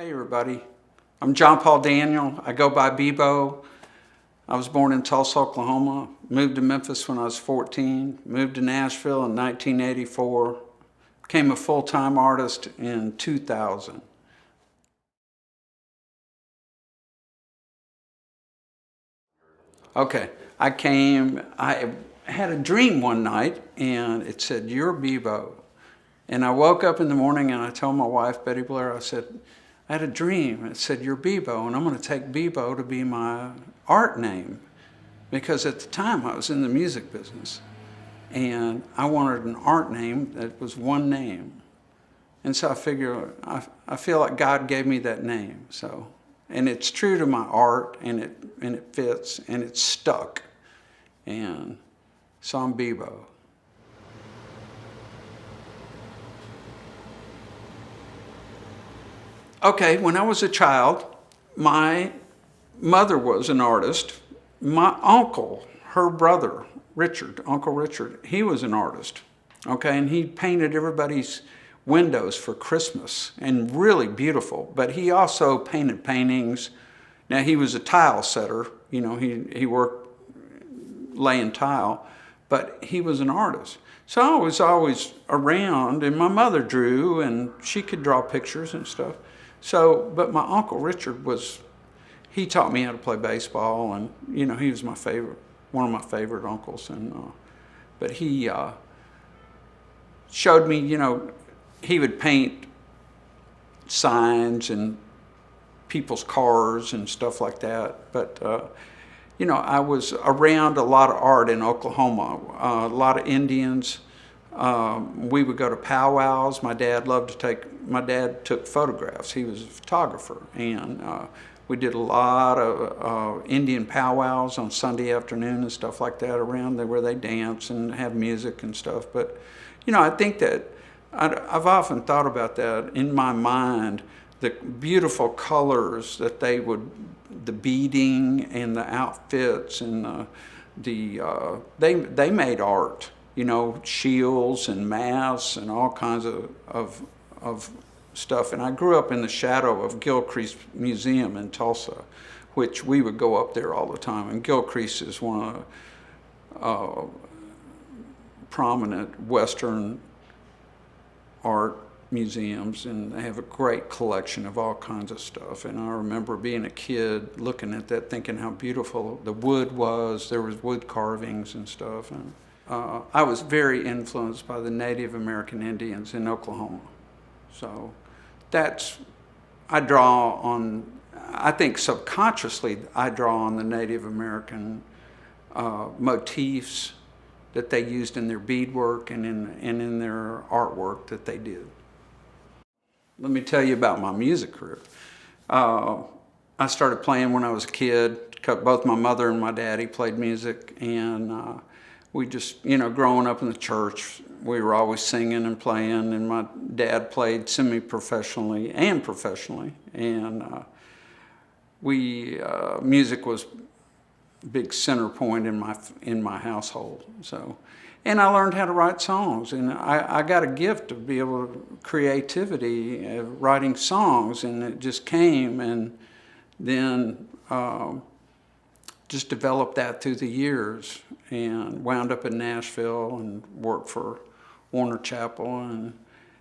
Hey everybody, I'm John Paul Daniel. I go by Bebo. I was born in Tulsa, Oklahoma, moved to Memphis when I was 14, moved to Nashville in 1984, became a full-time artist in 2000. Okay, I had a dream one night and it said, "You're Bebo." And I woke up in the morning and I told my wife, Betty Blair, I said, I had a dream. It said, "You're Bebo," and I'm going to take Bebo to be my art name. Because at the time I was in the music business and I wanted an art name that was one name. And so I feel like God gave me that name. So, and it's true to my art and it fits and it's stuck. And so I'm Bebo. Okay, when I was a child, my mother was an artist. My uncle, her brother, Richard, Uncle Richard, he was an artist. Okay, and he painted everybody's windows for Christmas and really beautiful. But he also painted paintings. Now he was a tile setter, you know, he worked laying tile, but he was an artist. So I was always around, and my mother drew, and she could draw pictures and stuff. So, but my Uncle Richard he taught me how to play baseball, and, you know, he was one of my favorite uncles. And but he showed me, you know, he would paint signs and people's cars and stuff like that. But, you know, I was around a lot of art in Oklahoma, a lot of Indians. We would go to powwows. My dad took photographs. He was a photographer. And we did a lot of Indian powwows on Sunday afternoon and stuff like that around there where they dance and have music and stuff. But, you know, I think that I've often thought about that in my mind, the beautiful colors that the beading and the outfits and they made art. You know, shields and masks and all kinds of stuff. And I grew up in the shadow of Gilcrease Museum in Tulsa, which we would go up there all the time. And Gilcrease is one of prominent Western art museums, and they have a great collection of all kinds of stuff. And I remember being a kid looking at that, thinking how beautiful the wood was. There was wood carvings and stuff. And I was very influenced by the Native American Indians in Oklahoma. So I think subconsciously I draw on the Native American motifs that they used in their beadwork and in their artwork that they did. Let me tell you about my music career. I started playing when I was a kid. Both my mother and my daddy played music, and we just, you know, growing up in the church, we were always singing and playing, and my dad played semi-professionally and professionally, and music was a big center point in my household. So, and I learned how to write songs, and I got a gift of being able to creativity, writing songs, and it just came, and then just developed that through the years, and wound up in Nashville and worked for Warner Chappell, and,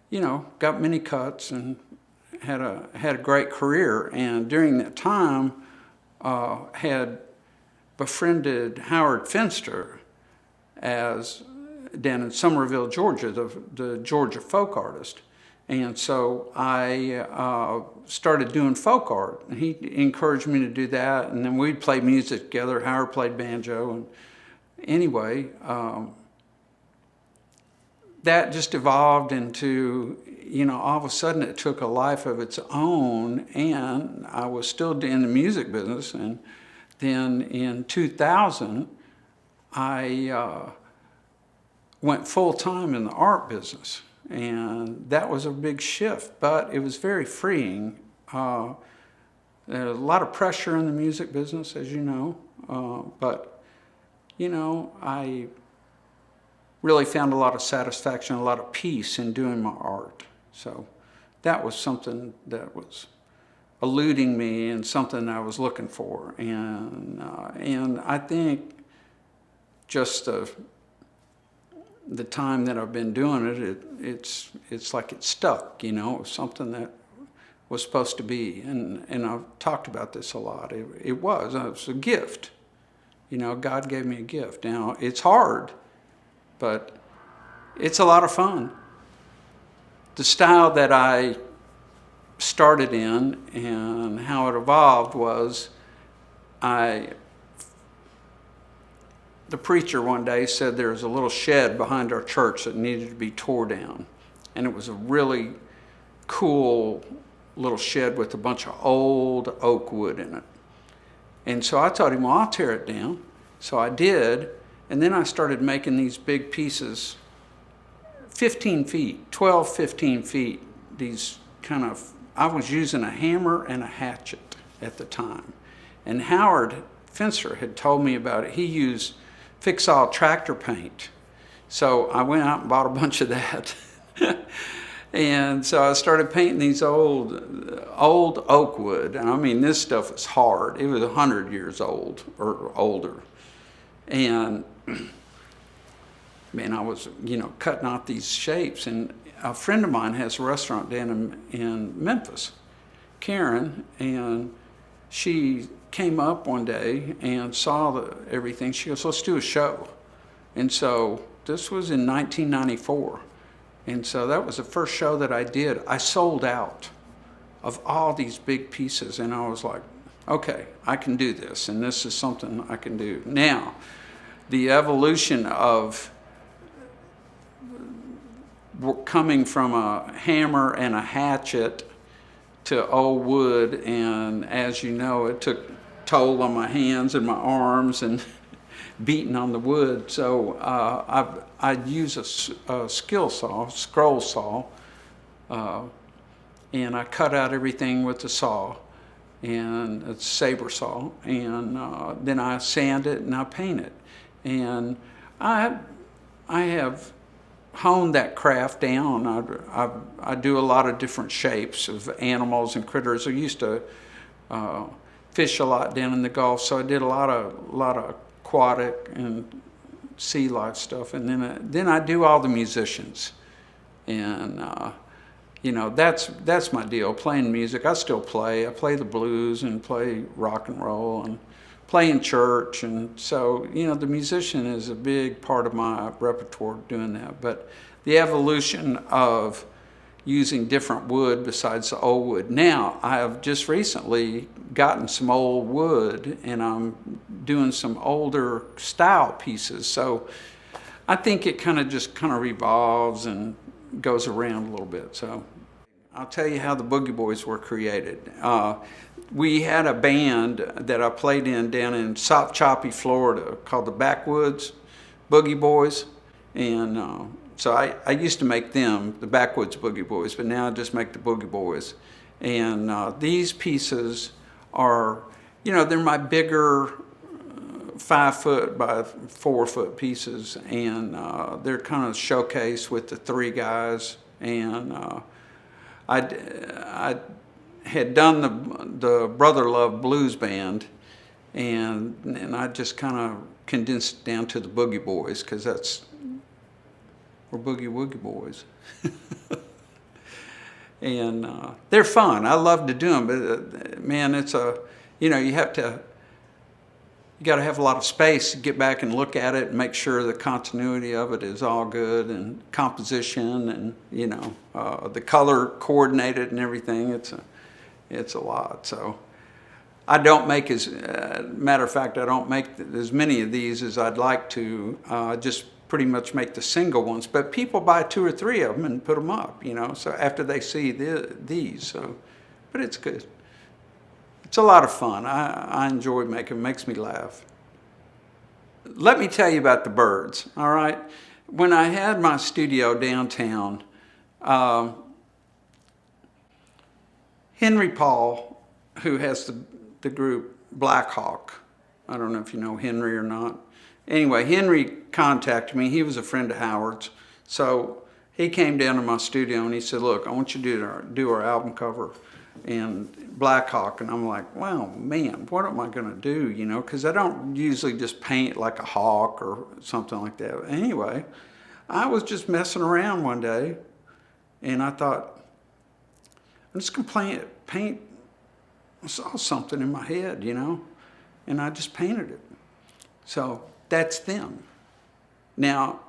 you know, got many cuts and had a great career. And during that time, had befriended Howard Finster down in Summerville, Georgia, the Georgia folk artist. And so I started doing folk art. And he encouraged me to do that. And then we'd play music together. Howard played banjo. And anyway, that just evolved into, you know, all of a sudden it took a life of its own. And I was still in the music business. And then in 2000, I went full-time in the art business. And that was a big shift, but it was very freeing. There's a lot of pressure in the music business, as you know, but, you know, I really found a lot of satisfaction, a lot of peace in doing my art. So that was something that was eluding me and something I was looking for. And I think just the time that I've been doing it, it's like it's stuck, you know, something that was supposed to be. And I've talked about this a lot. It was a gift. You know, God gave me a gift. Now, it's hard, but it's a lot of fun. The style that I started in and how it evolved was the preacher one day said there was a little shed behind our church that needed to be tore down. And it was a really cool little shed with a bunch of old oak wood in it. And so I told him, well, I'll tear it down. So I did. And then I started making these big pieces, 15 feet, 12, 15 feet, these kind of, I was using a hammer and a hatchet at the time. And Howard Fencer had told me about it. He used fix-all tractor paint. So I went out and bought a bunch of that. And so I started painting these old oak wood. And I mean, this stuff was hard. It was 100 years old or older. And man, I was, you know, cutting out these shapes. And a friend of mine has a restaurant down in Memphis, Karen, and she came up one day and saw everything. She goes, let's do a show. And so this was in 1994. And so that was the first show that I did. I sold out of all these big pieces. And I was like, okay, I can do this. And this is something I can do. Now, the evolution of coming from a hammer and a hatchet to old wood, and as you know, it took toll on my hands and my arms and beating on the wood. So I'd use a skill saw, scroll saw, and I cut out everything with the saw and a saber saw, and then I sand it and I paint it. And I have honed that craft down. I do a lot of different shapes of animals and critters. I used to fish a lot down in the Gulf, so I did a lot of aquatic and sea life stuff. And then I do all the musicians, and you know, that's my deal. Playing music, I still play. I play the blues and play rock and roll and play in church, and so, you know, the musician is a big part of my repertoire doing that. But the evolution of using different wood besides the old wood. Now, I have just recently gotten some old wood, and I'm doing some older style pieces. So I think it kind of revolves and goes around a little bit. So I'll tell you how the Boogie Boys were created. We had a band that I played in down in Sop Choppy, Florida, called the Backwoods Boogie Boys. And so I used to make them, the Backwoods Boogie Boys, but now I just make the Boogie Boys. And these pieces are, you know, they're my bigger 5 foot by 4 foot pieces. And they're kind of showcased with the three guys. And I had done the Brother Love Blues Band, and I just kind of condensed it down to the Boogie Boys, because we're Boogie Woogie Boys. And they're fun. I love to do them, but man, it's you know, you got to have a lot of space to get back and look at it and make sure the continuity of it is all good, and composition, and, you know, the color coordinated and everything. It's a lot. So I don't make matter of fact, I don't make as many of these as I'd like to. Just pretty much make the single ones. But people buy 2 or 3 of them and put them up, you know, so after they see these. So, but it's good. It's a lot of fun. I enjoy making it. Makes me laugh. Let me tell you about the birds, all right? When I had my studio downtown, Henry Paul, who has the group Black Hawk, I don't know if you know Henry or not. Anyway, Henry contacted me. He was a friend of Howard's. So he came down to my studio and he said, look, I want you to do our album cover. and Black Hawk, and I'm like, well, man, what am I gonna do, you know? Because I don't usually just paint like a hawk or something like that. Anyway, I was just messing around one day, and I thought, I'm just gonna paint. I saw something in my head, you know, and I just painted it. So that's them. Now,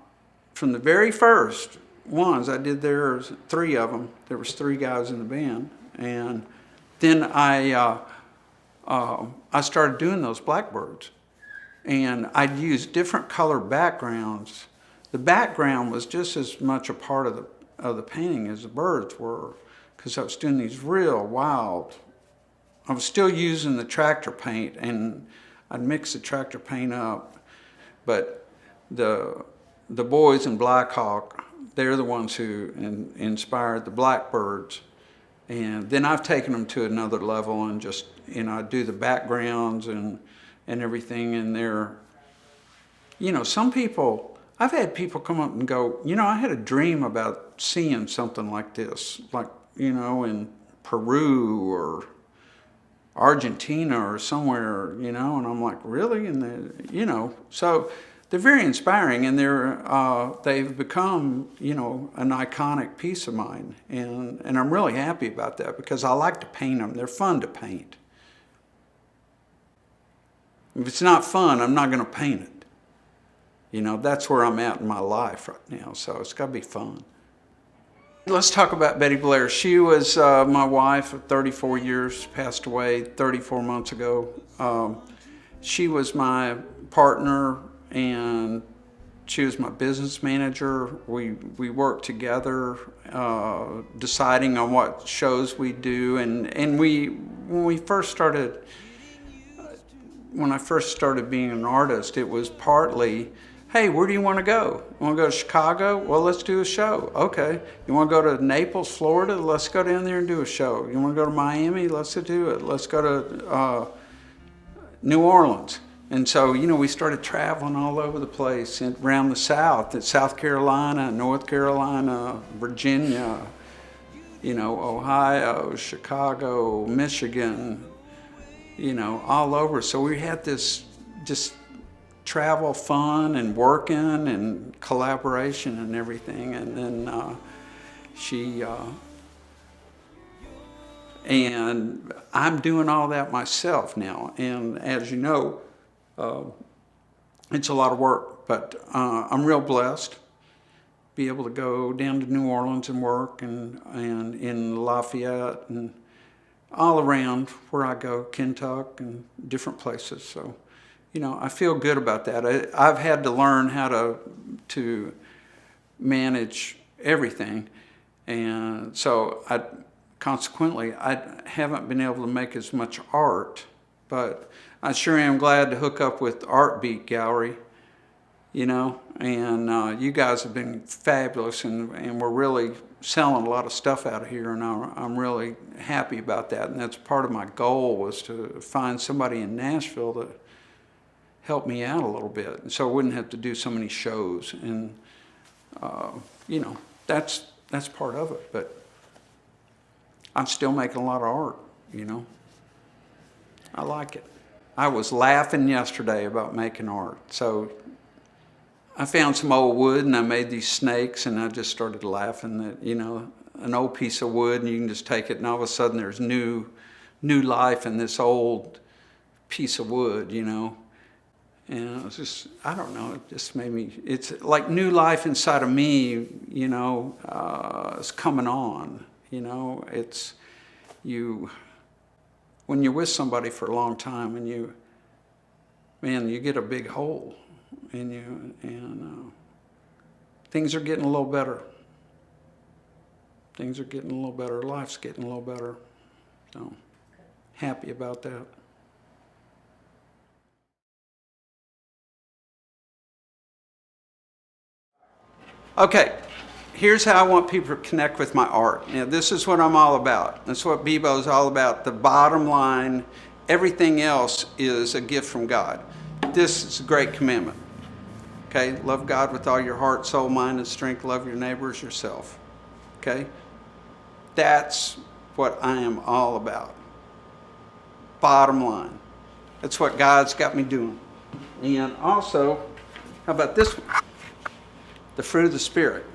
from the very first ones I did, there's 3 of them. There was 3 guys in the band, and then I started doing those blackbirds, and I'd use different color backgrounds. The background was just as much a part of the painting as the birds were, because I was doing these real wild. I was still using the tractor paint, and I'd mix the tractor paint up, but the boys in Black Hawk, they're the ones who inspired the blackbirds. And then I've taken them to another level, and just, you know, I do the backgrounds and everything, and they're, you know, some people, I've had people come up and go, you know, I had a dream about seeing something like this, like, you know, in Peru or Argentina or somewhere, you know, and I'm like, really? And you know, so they're very inspiring, and they've become, you know, an iconic piece of mine, and I'm really happy about that, because I like to paint them. They're fun to paint. If it's not fun, I'm not going to paint it. You know, that's where I'm at in my life right now, so it's got to be fun. Let's talk about Betty Blair. She was my wife of 34 years, passed away 34 months ago. She was my partner, and she was my business manager. We worked together, deciding on what shows we do. And when I first started being an artist, it was partly, hey, where do you want to go? You want to go to Chicago? Well, let's do a show. Okay. You want to go to Naples, Florida? Let's go down there and do a show. You want to go to Miami? Let's do it. Let's go to New Orleans. And so, you know, we started traveling all over the place and around the South, at South Carolina, North Carolina, Virginia, you know, Ohio, Chicago, Michigan, you know, all over. So we had this just travel fun and working and collaboration and everything. And then and I'm doing all that myself now. And as you know, it's a lot of work, but I'm real blessed to be able to go down to New Orleans and work, and in Lafayette and all around where I go, Kentucky and different places. So, you know, I feel good about that. I've had to learn how to manage everything, and so consequently I haven't been able to make as much art, but I sure am glad to hook up with Art Beat Gallery, you know, and you guys have been fabulous, and we're really selling a lot of stuff out of here, and I'm really happy about that. And that's part of my goal, was to find somebody in Nashville to help me out a little bit, and so I wouldn't have to do so many shows. And you know, that's part of it. But I'm still making a lot of art, you know. I like it. I was laughing yesterday about making art. So I found some old wood, and I made these snakes, and I just started laughing that, you know, an old piece of wood, and you can just take it, and all of a sudden there's new life in this old piece of wood, you know. And it was just, I don't know, it just made me, it's like new life inside of me, you know, is coming on, you know. It's when you're with somebody for a long time, and you get a big hole in you, and things are getting a little better. Things are getting a little better. Life's getting a little better. So, happy about that. Okay, here's how I want people to connect with my art. Now, this is what I'm all about. That's what Bebo is all about. The bottom line, everything else is a gift from God. This is a great commandment. Okay, love God with all your heart, soul, mind, and strength. Love your neighbor as yourself. Okay, that's what I am all about. Bottom line. That's what God's got me doing. And also, how about this one? The fruit of the Spirit.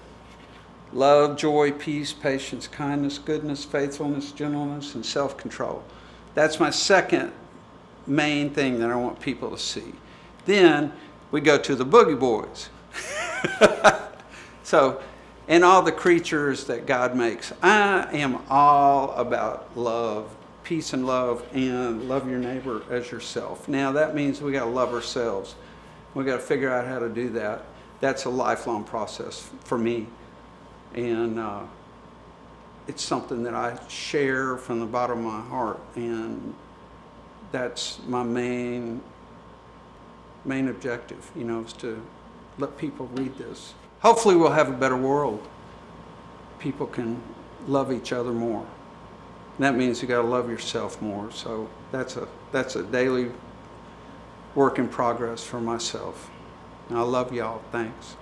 Love, joy, peace, patience, kindness, goodness, faithfulness, gentleness, and self-control. That's my second main thing that I want people to see. Then we go to the Boogie Boys. So, and all the creatures that God makes. I am all about love, peace and love, and love your neighbor as yourself. Now that means we got to love ourselves. We got to figure out how to do that. That's a lifelong process for me, and it's something that I share from the bottom of my heart, and that's my main objective. Is to let people read this. Hopefully, we'll have a better world. People can love each other more. And that means you got to love yourself more. So that's a daily work in progress for myself. And I love y'all. Thanks.